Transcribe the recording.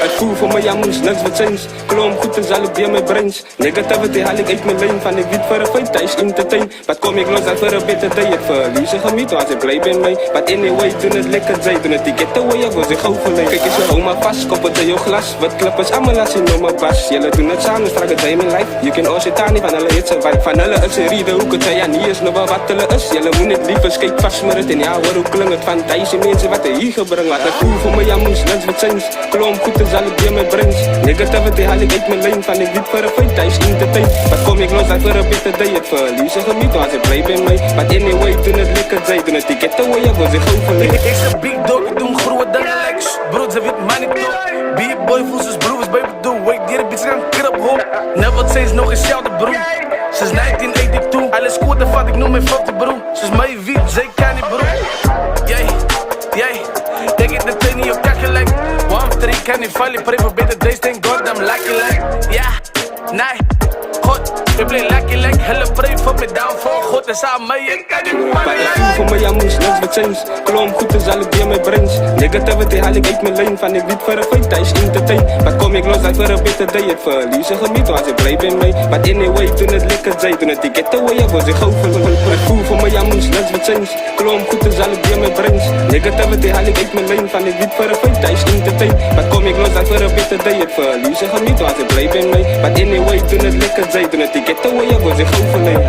Het voel voor mij, moest niks wat change. Kloom goed en zal ik weer mijn brains. Negativity haal ik uit mijn lijn. Van ik weet voor een feit, thuis entertain. Wat kom ik los uit voor een beter day. Het verliezen gemiet, als ik blij ben mee. But anyway, doen het lekker, zij doen het die getaway. Ik wil zich gauw verleen. Kijk eens, hou maar vast, koppel in jouw glas. Wat klippers, allemaal als je nog maar pas. Jullie doen het samen, strak het bij mijn lijf. Je kan ons het aan, van hulle het survive. Van hulle is een reden, hoe het zij niet is, nog wel wat hulle is. Jullie moet niet liever, kijk vast met het in. Ja, hoor hoe klinkt het van duizend mensen wat er hier gebring. Wat het voel voor mij, moest niks wat change. Kloom goed en zal ik weer mijn brains. Negativity haal ik uit mijn lijn. Van ik weet voor een feit, thuis entertain. Wat kom ik los uit voor een beter day. Het verliezen gemiet, als ik blij ben mee. But anyway, doen het lekker, zij doen het die getaway. Ik wil zich gauw verleen. Ik zeg big dog, ik doe hem groeien dan een lex. Brood, ze weet money toch. Be boy, voel ze broers, baby, do. Wait, die bitch gaan krap hoor. Never sinds nog eens jouw de broer. Sinds 1982. Alles goed, dan vat ik noem mijn foute broer. Sinds mij wie, zij kan niet broer. Jij, denk ik de teen in je kakken lijkt. 1-3 kan niet vallen, pray for better days, thank God I'm lucky like. Ja, nee, God, ik blijf lucky like. Helle pray for me downfall, God is aan mij, ik kan niet vallen. Maar het voel voor mij, moest niks wat change. Kloom goed en zal ik weer mijn brains. Negativity haal ik uit mijn lijn. Van ik weet voor een feit, thuis entertain. Wat kom ik los uit voor een beter day. Het verliezen gemiet, als ik blij ben mee. But anyway, doen het lekker, zij doen het die getaway. Ik wil zich gauw verleen. Het voel voor mij, moest niks wat change. Kloom goed en zal ik weer mijn brains. Negativity haal ik uit mijn lijn. Van ik weet voor een feit, thuis entertain. Wat kom ik los uit voor een beter day. Het verliezen gemiet, als ik blij ben mee. But anyway, doen het lekker, zij doen het die getaway. Ik wil zich gauw verleen.